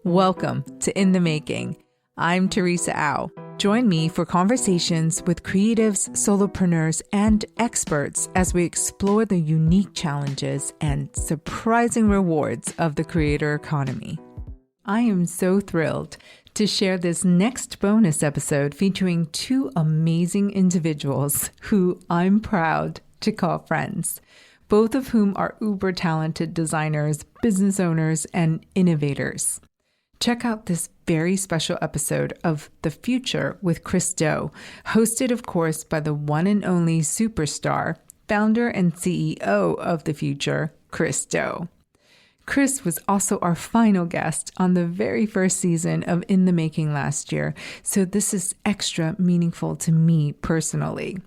Welcome to In the Making. I'm Teresa Au. Join me for conversations with creatives, solopreneurs, and experts as we explore the unique challenges and surprising rewards of the creator economy. I am so thrilled to share this next bonus episode featuring two amazing individuals who I'm proud to call friends, both of whom are uber talented designers, business owners, and innovators. Check out this very special episode of The Future with Chris Do, hosted, of course, by the one and only superstar, founder and CEO of The Future, Chris Do. Chris was also our final guest on the very first season of In the Making last year, so this is extra meaningful to me personally.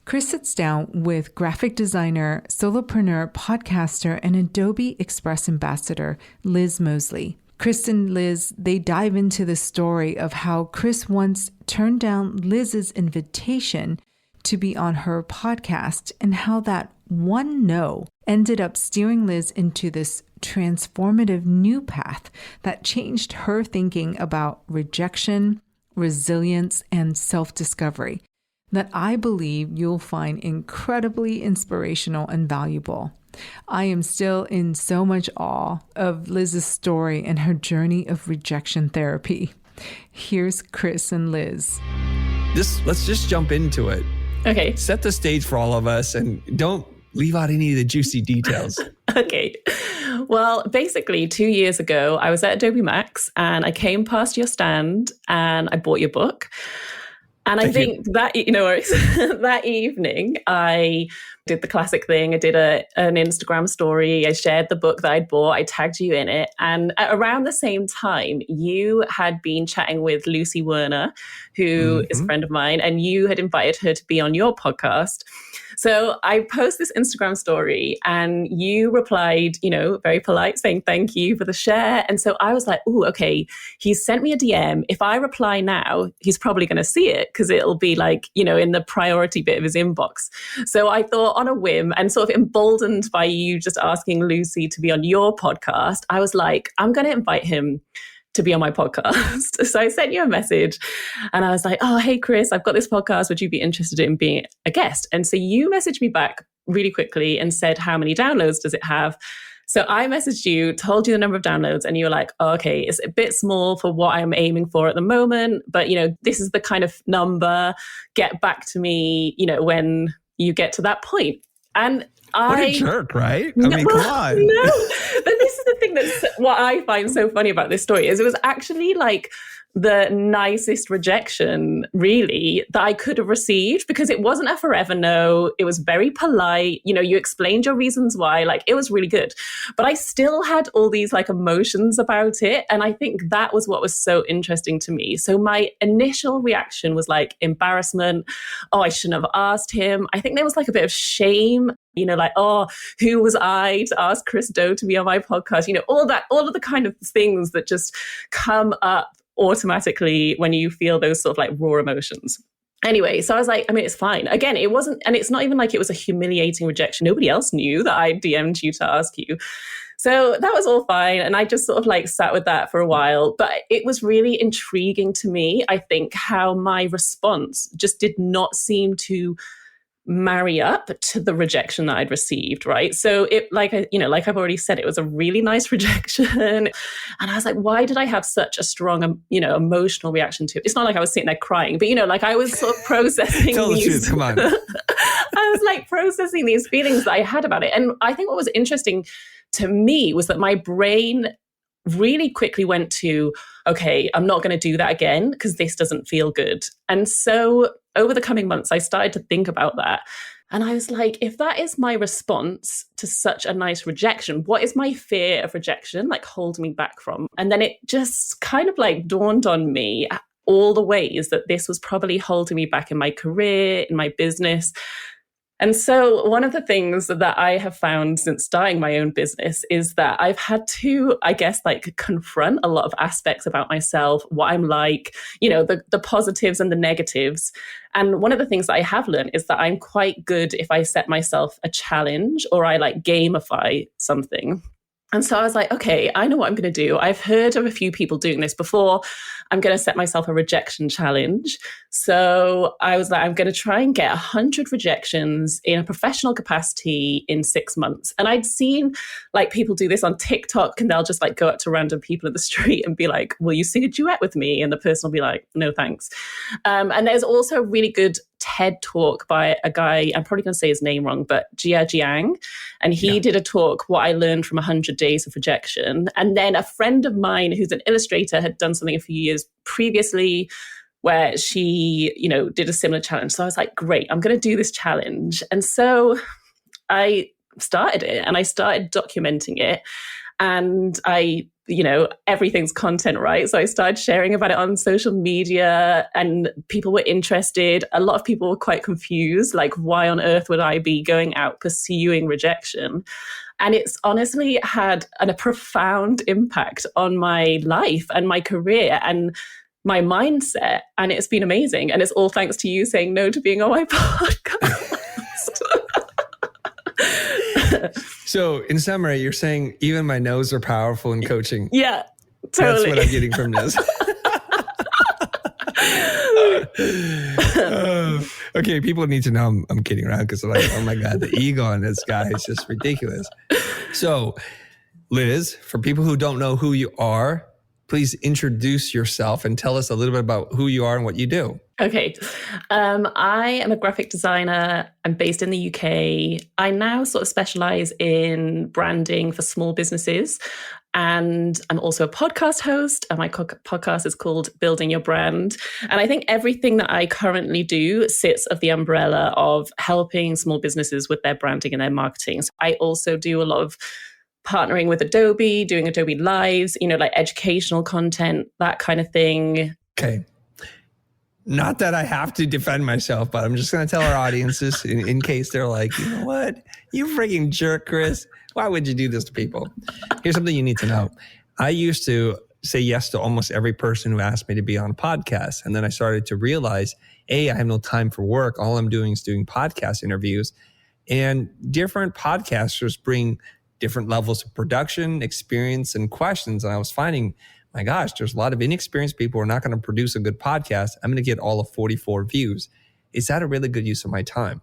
Chris sits down with graphic designer, solopreneur, podcaster, and Adobe Express ambassador, Liz Mosley. Chris and Liz, they dive into the story of how Chris once turned down Liz's invitation to be on her podcast and how that one no ended up steering Liz into this transformative new path that changed her thinking about rejection, resilience, and self-discovery that I believe you'll find incredibly inspirational and valuable. I am still in so much awe of Liz's story and her journey of rejection therapy. Here's Chris and Liz. Let's just jump into it. Okay. Set the stage for all of us and don't leave out any of the juicy details. Okay. Well, basically 2 years ago, I was at Adobe Max and I came past your stand and I bought your book. And I think that, that evening, I did the classic thing. I did an Instagram story. I shared the book that I'd bought. I tagged you in it. And at around the same time, you had been chatting with Lucy Werner, who is a friend of mine, and you had invited her to be on your podcast. So I post this Instagram story and you replied, very polite, saying thank you for the share. And so I was like, oh, okay, he's sent me a DM. If I reply now, he's probably going to see it because it'll be like, in the priority bit of his inbox. So I thought on a whim and sort of emboldened by you just asking Lucy to be on your podcast, I was like, I'm going to invite him to be on my podcast. So I sent you a message and I was like, oh, hey, Chris, I've got this podcast. Would you be interested in being a guest? And so you messaged me back really quickly and said, how many downloads does it have? So I messaged you, told you the number of downloads, and you were like, oh, okay, it's a bit small for what I'm aiming for at the moment, but this is the kind of number. Get back to me, when you get to that point. And what a jerk, right? I mean, come on. No, but this is the thing that's what I find so funny about this story is it was actually like the nicest rejection really that I could have received because it wasn't a forever no. It was very polite. You explained your reasons why, like it was really good, but I still had all these like emotions about it. And I think that was what was so interesting to me. So my initial reaction was like embarrassment. Oh, I shouldn't have asked him. I think there was like a bit of shame, like, oh, who was I to ask Chris Do to be on my podcast? All of the kind of things that just come up automatically when you feel those sort of like raw emotions. Anyway, so I was like, it's fine. Again, it wasn't, and it's not even like it was a humiliating rejection. Nobody else knew that I DM'd you to ask you. So that was all fine. And I just sort of like sat with that for a while. But it was really intriguing to me, I think, how my response just did not seem to marry up to the rejection that I'd received, right? So it, like I've already said, it was a really nice rejection. And I was like, why did I have such a strong, emotional reaction to it? It's not like I was sitting there crying, but, like I was sort of processing Tell the truth, come on. I was like processing these feelings that I had about it. And I think what was interesting to me was that my brain really quickly went to, okay, I'm not going to do that again because this doesn't feel good. And so over the coming months, I started to think about that. And I was like, if that is my response to such a nice rejection, what is my fear of rejection like holding me back from? And then it just kind of like dawned on me all the ways that this was probably holding me back in my career, in my business. And so one of the things that I have found since starting my own business is that I've had to, I guess, like confront a lot of aspects about myself, what I'm like, the positives and the negatives. And one of the things that I have learned is that I'm quite good if I set myself a challenge or I like gamify something. And so I was like, okay, I know what I'm going to do. I've heard of a few people doing this before. I'm going to set myself a rejection challenge. So I was like, I'm going to try and get 100 rejections in a professional capacity in 6 months. And I'd seen like people do this on TikTok, and they'll just like go up to random people in the street and be like, will you sing a duet with me? And the person will be like, no, thanks. And there's also a really good TED talk by a guy, I'm probably going to say his name wrong, but Jia Jiang. And he did a talk, What I Learned from 100 Days of Rejection. And then a friend of mine who's an illustrator had done something a few years previously where she, did a similar challenge. So I was like, great, I'm going to do this challenge. And so I started it and I started documenting it. And everything's content, right? So I started sharing about it on social media and people were interested. A lot of people were quite confused, like, why on earth would I be going out pursuing rejection? And it's honestly had a profound impact on my life and my career and my mindset. And it's been amazing. And it's all thanks to you saying no to being on my podcast. So in summary, you're saying even my no's are powerful in coaching. Yeah, totally. That's what I'm getting from this. Okay, people need to know I'm kidding around because they're like, oh my God, the ego on this guy is just ridiculous. So Liz, for people who don't know who you are, please introduce yourself and tell us a little bit about who you are and what you do. Okay. I am a graphic designer. I'm based in the UK. I now sort of specialize in branding for small businesses. And I'm also a podcast host. And my podcast is called Building Your Brand. And I think everything that I currently do sits of the umbrella of helping small businesses with their branding and their marketing. So I also do a lot of partnering with Adobe, doing Adobe Lives, like educational content, that kind of thing. Okay. Not that I have to defend myself, but I'm just going to tell our audiences in case they're like, you know what? You freaking jerk, Chris. Why would you do this to people? Here's something you need to know. I used to say yes to almost every person who asked me to be on a podcast. And then I started to realize, I have no time for work. All I'm doing is doing podcast interviews. And different podcasters bring different levels of production, experience, and questions. And I was finding, my gosh, there's a lot of inexperienced people who are not going to produce a good podcast. I'm going to get all of 44 views. Is that a really good use of my time?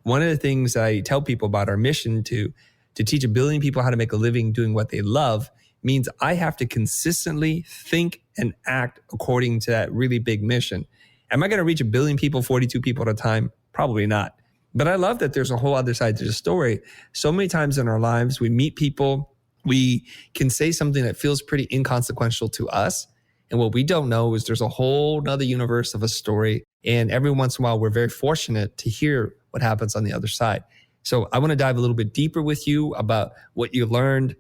One of the things I tell people about our mission to teach 1 billion people how to make a living doing what they love means I have to consistently think and act according to that really big mission. Am I going to reach 1 billion people, 42 people at a time? Probably not. But I love that there's a whole other side to the story. So many times in our lives, we meet people, we can say something that feels pretty inconsequential to us. And what we don't know is there's a whole nother universe of a story. And every once in a while, we're very fortunate to hear what happens on the other side. So I want to dive a little bit deeper with you about what you learned,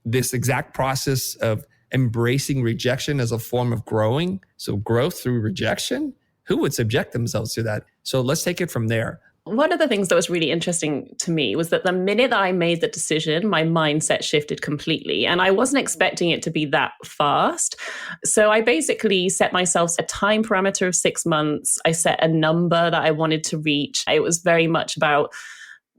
this exact process of embracing rejection as a form of growing. So growth through rejection, who would subject themselves to that? So let's take it from there. One of the things that was really interesting to me was that the minute that I made the decision, my mindset shifted completely. And I wasn't expecting it to be that fast. So I basically set myself a time parameter of 6 months. I set a number that I wanted to reach. It was very much about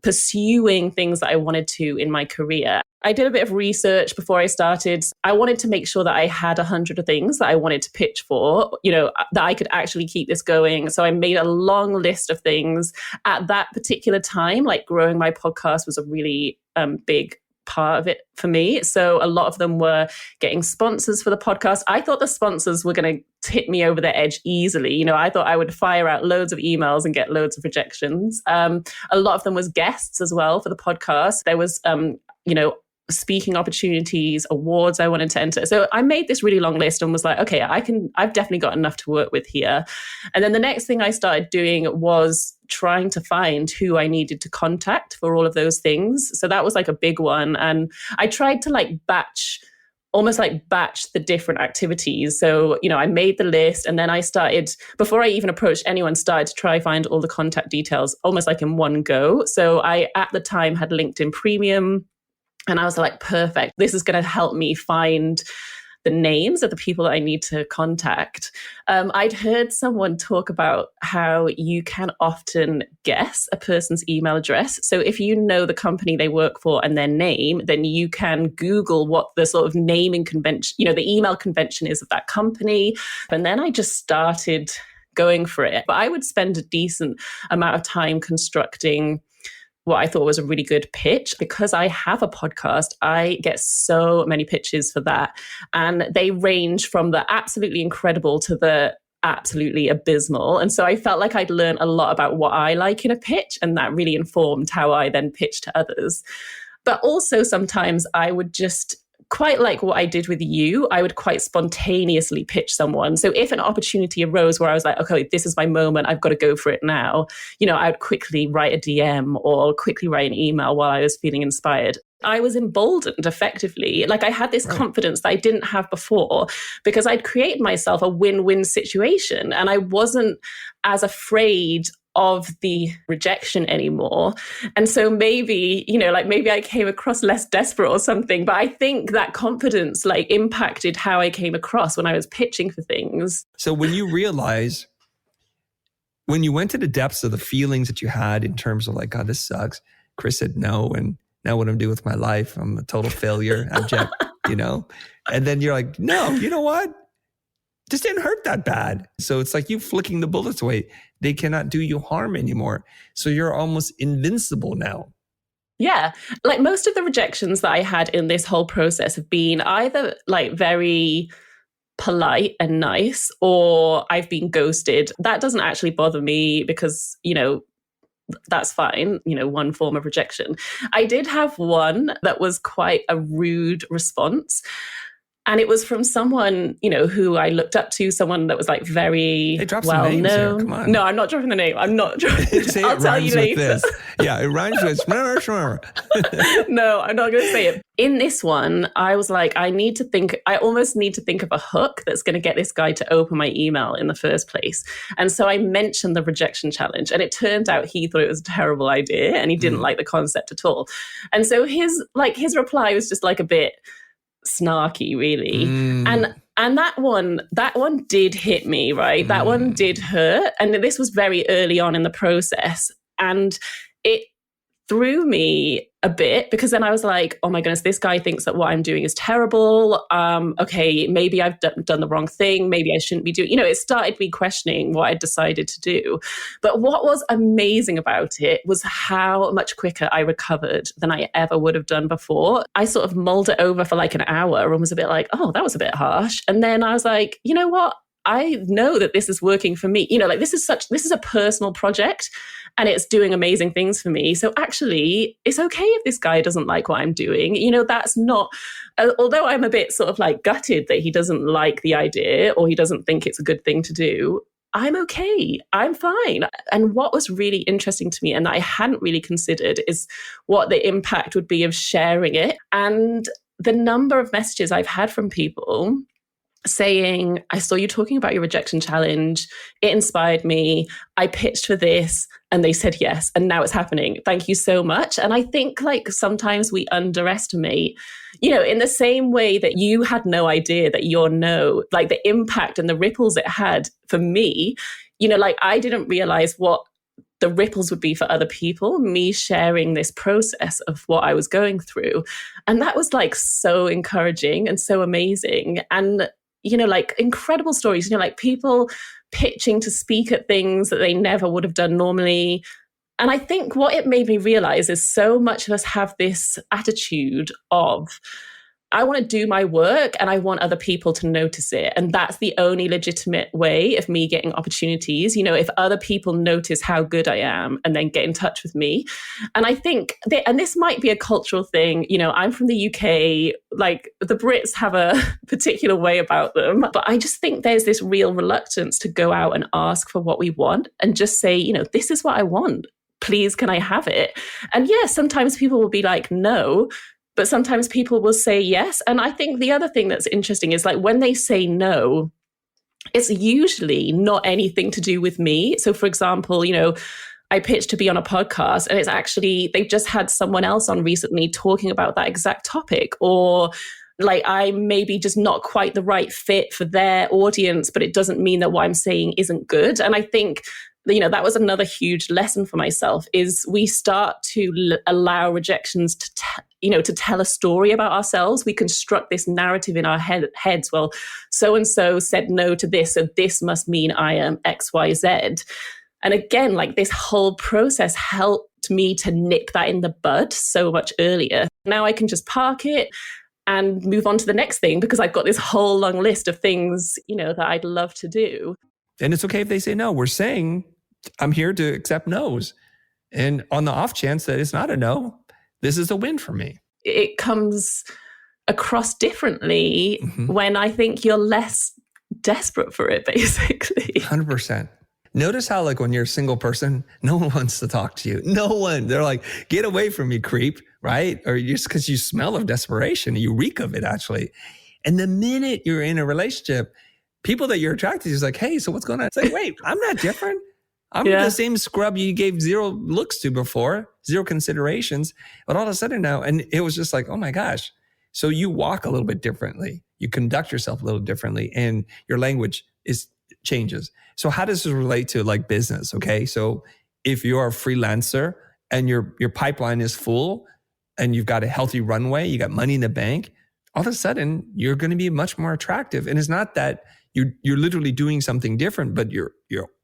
pursuing things that I wanted to in my career. I did a bit of research before I started. I wanted to make sure that I had 100 of things that I wanted to pitch for, that I could actually keep this going. So I made a long list of things at that particular time. Like growing my podcast was a really big part of it for me. So a lot of them were getting sponsors for the podcast. I thought the sponsors were going to tip me over the edge easily. I thought I would fire out loads of emails and get loads of rejections. A lot of them was guests as well for the podcast. There was, speaking opportunities, awards I wanted to enter. So I made this really long list and was like, okay, I've definitely got enough to work with here. And then the next thing I started doing was trying to find who I needed to contact for all of those things. So that was like a big one. And I tried to batch the different activities. So, I made the list and then I started, before I even approached anyone, started to try find all the contact details almost like in one go. So I, at the time, had LinkedIn Premium. And I was like, perfect. This is going to help me find the names of the people that I need to contact. I'd heard someone talk about how you can often guess a person's email address. So if you know the company they work for and their name, then you can Google what the sort of naming convention, the email convention is of that company. And then I just started going for it. But I would spend a decent amount of time constructing what I thought was a really good pitch. Because I have a podcast, I get so many pitches for that. And they range from the absolutely incredible to the absolutely abysmal. And so I felt like I'd learned a lot about what I like in a pitch, and that really informed how I then pitch to others. But also sometimes I would just, quite like what I did with you, I would quite spontaneously pitch someone. So if an opportunity arose where I was like, okay, this is my moment, I've got to go for it now, I would quickly write a DM or quickly write an email while I was feeling inspired. I was emboldened effectively. Like I had this confidence that I didn't have before because I'd created myself a win-win situation, and I wasn't as afraid of the rejection anymore. And so maybe, maybe I came across less desperate or something, but I think that confidence impacted how I came across when I was pitching for things. So when you realize, when you went to the depths of the feelings that you had in terms of God, this sucks. Chris said no, and now what I'm doing with my life, I'm a total failure, abject, and then you're like, no, you know what? This didn't hurt that bad. So it's like you flicking the bullets away. They cannot do you harm anymore. So you're almost invincible now. Yeah. Most of the rejections that I had in this whole process have been either very polite and nice, or I've been ghosted. That doesn't actually bother me because, that's fine, one form of rejection. I did have one that was quite a rude response. And it was from someone, who I looked up to, someone that was very well known. Come on. No, I'm not dropping the name. I'm not dropping the name. I'll tell you later. Yeah, it rhymes with No, I'm not going to say it. In this one, I was like, I almost need to think of a hook that's going to get this guy to open my email in the first place. And so I mentioned the rejection challenge, and it turned out he thought it was a terrible idea and he didn't like the concept at all. And so his reply was just a bit snarky, really. And that one did hit me, right? That one did hurt. And this was very early on in the process. And it threw me a bit because then I was like, oh my goodness, this guy thinks that what I'm doing is terrible. Okay, maybe I've done the wrong thing. Maybe I shouldn't be doing, it started me questioning what I decided to do. But what was amazing about it was how much quicker I recovered than I ever would have done before. I sort of mulled it over for an hour and was a bit like, oh, that was a bit harsh. And then I was like, you know what? I know that this is working for me. This is a personal project and it's doing amazing things for me. So actually, it's okay if this guy doesn't like what I'm doing. That's not, although I'm a bit sort of gutted that he doesn't like the idea or he doesn't think it's a good thing to do, I'm okay. I'm fine. And what was really interesting to me and that I hadn't really considered is what the impact would be of sharing it. And the number of messages I've had from people saying, I saw you talking about your rejection challenge. It inspired me. I pitched for this and they said yes. And now it's happening. Thank you so much. And I think sometimes we underestimate, in the same way that you had no idea that your no, the impact and the ripples it had for me, I didn't realize what the ripples would be for other people, me sharing this process of what I was going through. And that was so encouraging and so amazing. And incredible stories, people pitching to speak at things that they never would have done normally. And I think what it made me realize is so much of us have this attitude of, I want to do my work and I want other people to notice it. And that's the only legitimate way of me getting opportunities. If other people notice how good I am and then get in touch with me. And I think, and this might be a cultural thing, I'm from the UK, the Brits have a particular way about them. But I just think there's this real reluctance to go out and ask for what we want and just say, this is what I want. Please, can I have it? And yes, sometimes people will be like, no. But sometimes people will say yes. And I think the other thing that's interesting is when they say no, it's usually not anything to do with me. So for example, I pitched to be on a podcast and it's actually, they've just had someone else on recently talking about that exact topic. Or like I'm maybe just not quite the right fit for their audience, but it doesn't mean that what I'm saying isn't good. And I think, that was another huge lesson for myself, is we start to allow rejections to to tell a story about ourselves. We construct this narrative in our heads. Well, so-and-so said no to this, so this must mean I am X, Y, Z. And again, like this whole process helped me to nip that in the bud so much earlier. Now I can just park it and move on to the next thing, because I've got this whole long list of things, that I'd love to do. And it's okay if they say no. We're saying, I'm here to accept no's. And on the off chance that it's not a no, this is a win for me. It comes across differently when I think you're less desperate for it, basically. 100%. Notice how, like, when you're a single person, no one wants to talk to you. No one. They're like, get away from me, creep, right? Or just because you smell of desperation, you reek of it, actually. And the minute you're in a relationship, people that you're attracted to is like, hey, so what's going on? It's like, wait, I'm not different. I'm the same scrub you gave 0 looks to before, 0 considerations. But all of a sudden now, and it was just like, oh my gosh. So you walk a little bit differently. You conduct yourself a little differently, and your language changes. So how does this relate to like business? Okay. So if you're a freelancer and your pipeline is full and you've got a healthy runway, you got money in the bank, all of a sudden you're going to be much more attractive. And it's not that you're literally doing something different, but your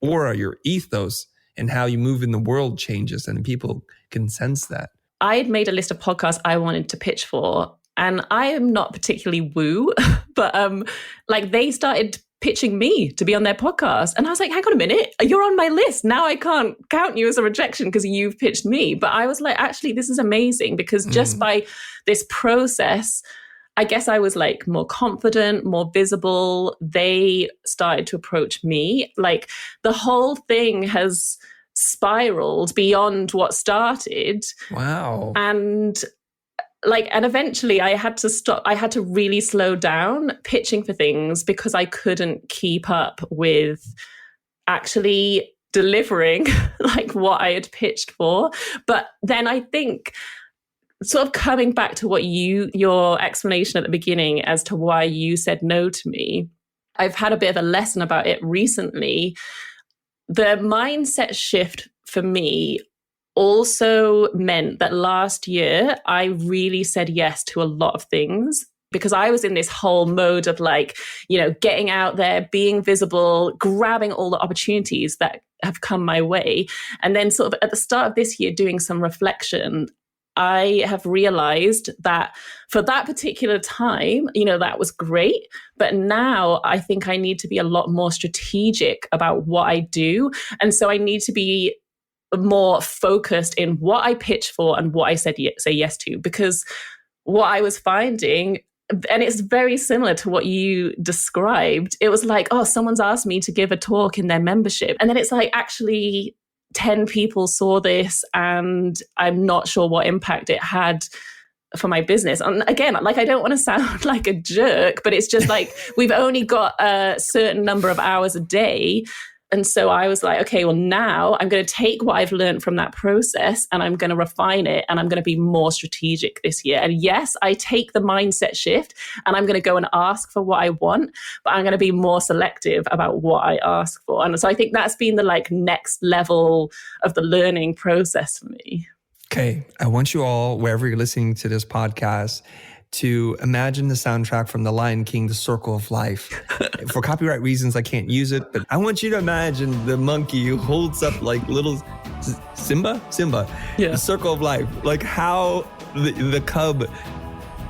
aura, your ethos, and how you move in the world changes, and people can sense that. I had made a list of podcasts I wanted to pitch for, and I am not particularly woo, but like they started pitching me to be on their podcast. And I was like, hang on a minute, you're on my list. Now I can't count you as a rejection because you've pitched me. But I was like, actually, this is amazing, because just by this process, I guess I was like more confident, more visible. They started to approach me. Like the whole thing has spiraled beyond what started. Wow. And eventually I had to stop. I had to really slow down pitching for things, because I couldn't keep up with actually delivering like what I had pitched for. But then I think, sort of coming back to your explanation at the beginning as to why you said no to me, I've had a bit of a lesson about it recently. The mindset shift for me also meant that last year I really said yes to a lot of things, because I was in this whole mode of like, getting out there, being visible, grabbing all the opportunities that have come my way. And then sort of at the start of this year, doing some reflection, I have realized that for that particular time, that was great. But now I think I need to be a lot more strategic about what I do. And so I need to be more focused in what I pitch for and what I say yes to. Because what I was finding, and it's very similar to what you described, it was like, oh, someone's asked me to give a talk in their membership. And then it's like, actually, 10 people saw this and I'm not sure what impact it had for my business. And again, like, I don't want to sound like a jerk, but it's just like, we've only got a certain number of hours a day. And so I was like, okay, well, now I'm going to take what I've learned from that process and I'm going to refine it, and I'm going to be more strategic this year. And yes, I take the mindset shift and I'm going to go and ask for what I want, but I'm going to be more selective about what I ask for. And so I think that's been the like next level of the learning process for me. Okay. I want you all, wherever you're listening to this podcast, to imagine the soundtrack from The Lion King, The Circle of Life. For copyright reasons, I can't use it, but I want you to imagine the monkey who holds up like little Simba, yeah. The Circle of Life, like how the cub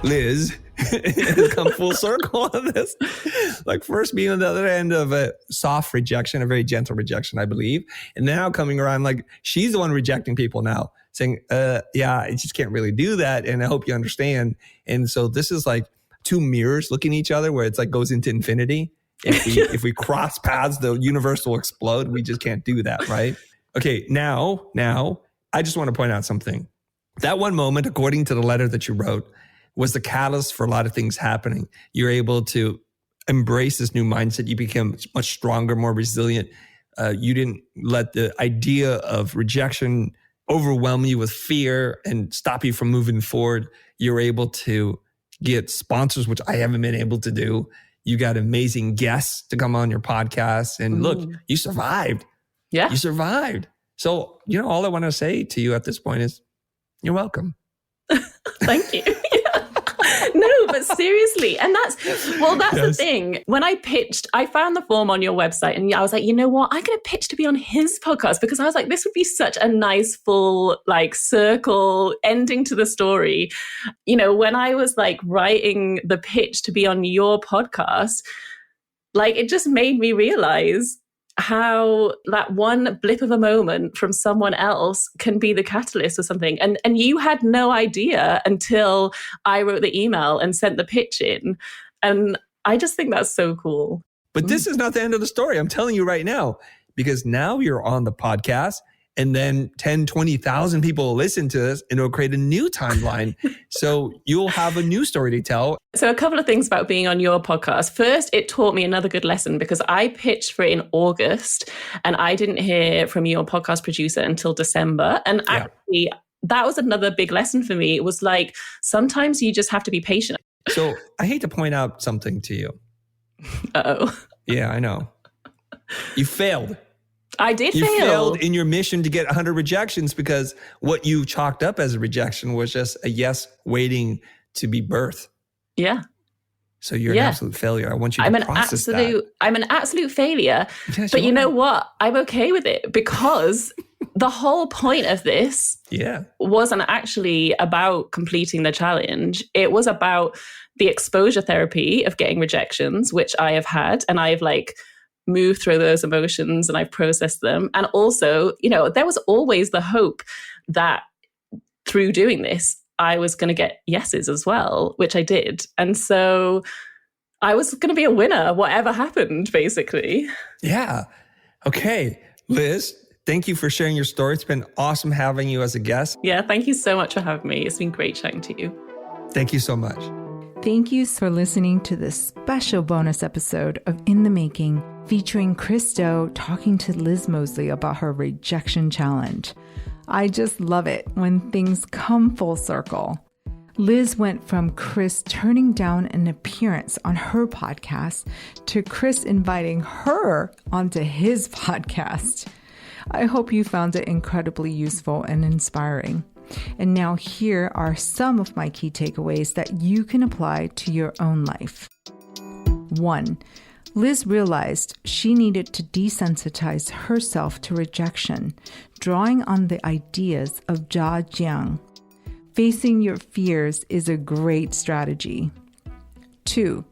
Liz has come full circle on this. Like first being on the other end of a soft rejection, a very gentle rejection, I believe. And now coming around like she's the one rejecting people now, saying, yeah, I just can't really do that. And I hope you understand. And so this is like two mirrors looking at each other where it's like goes into infinity. If we cross paths, the universe will explode. We just can't do that, right? Okay, now, I just want to point out something. That one moment, according to the letter that you wrote, was the catalyst for a lot of things happening. You're able to embrace this new mindset. You became much stronger, more resilient. You didn't let the idea of rejection overwhelm you with fear and stop you from moving forward. You're able to get sponsors, which I haven't been able to do. You got amazing guests to come on your podcast. And look, you survived. Yeah. You survived. So, all I want to say to you at this point is you're welcome. Thank you. No, but seriously. And that's the thing. When I pitched, I found the form on your website and I was like, you know what? I'm going to pitch to be on his podcast because I was like, this would be such a nice full circle ending to the story. When I was writing the pitch to be on your podcast, it just made me realize how that one blip of a moment from someone else can be the catalyst or something. And you had no idea until I wrote the email and sent the pitch in. And I just think that's so cool. But this is not the end of the story. I'm telling you right now, because now you're on the podcast and then 10, 20,000 people will listen to this and it'll create a new timeline. So you'll have a new story to tell. So a couple of things about being on your podcast. First, it taught me another good lesson because I pitched for it in August and I didn't hear from your podcast producer until December. And actually, that was another big lesson for me. It was sometimes you just have to be patient. So I hate to point out something to you. Uh-oh. Yeah, I know. You failed. I did fail. You failed in your mission to get 100 rejections because what you chalked up as a rejection was just a yes waiting to be birthed. Yeah. So you're an absolute failure. I want you to process that. I'm an absolute failure. Yes, but you know what? I'm okay with it because the whole point of this wasn't actually about completing the challenge. It was about the exposure therapy of getting rejections, which I have had. And I've move through those emotions and I've processed them. And also, there was always the hope that through doing this, I was going to get yeses as well, which I did. And so I was going to be a winner, whatever happened, basically. Yeah. Okay. Liz, thank you for sharing your story. It's been awesome having you as a guest. Yeah. Thank you so much for having me. It's been great chatting to you. Thank you so much. Thank you for listening to this special bonus episode of In the Making, featuring Chris Do talking to Liz Mosley about her rejection challenge. I just love it when things come full circle. Liz went from Chris turning down an appearance on her podcast to Chris inviting her onto his podcast. I hope you found it incredibly useful and inspiring. And now here are some of my key takeaways that you can apply to your own life. 1. Liz realized she needed to desensitize herself to rejection, drawing on the ideas of Jia Jiang. Facing your fears is a great strategy. 2.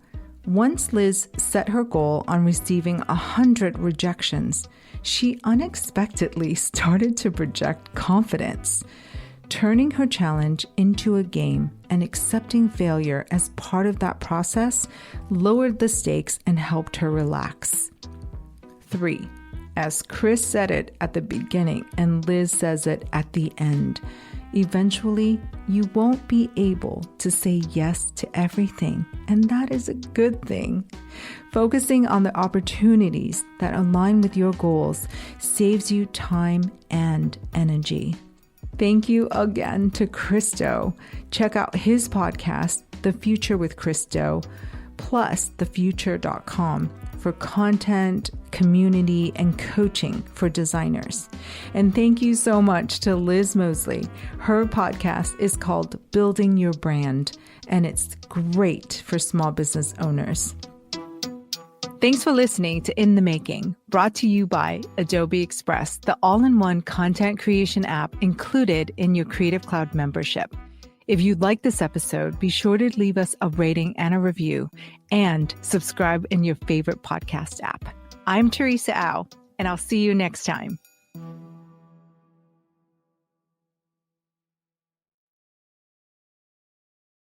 Once Liz set her goal on receiving 100 rejections, she unexpectedly started to project confidence. Turning her challenge into a game and accepting failure as part of that process lowered the stakes and helped her relax. 3. As Chris said it at the beginning and Liz says it at the end, eventually you won't be able to say yes to everything, and that is a good thing. Focusing on the opportunities that align with your goals saves you time and energy. Thank you again to Chris Do. Check out his podcast, The Future with Chris Do, plus thefuture.com for content, community, and coaching for designers. And thank you so much to Liz Mosley. Her podcast is called Building Your Brand, and it's great for small business owners. Thanks for listening to In the Making, brought to you by Adobe Express, the all-in-one content creation app included in your Creative Cloud membership. If you like this episode, be sure to leave us a rating and a review, and subscribe in your favorite podcast app. I'm Teresa Au, and I'll see you next time.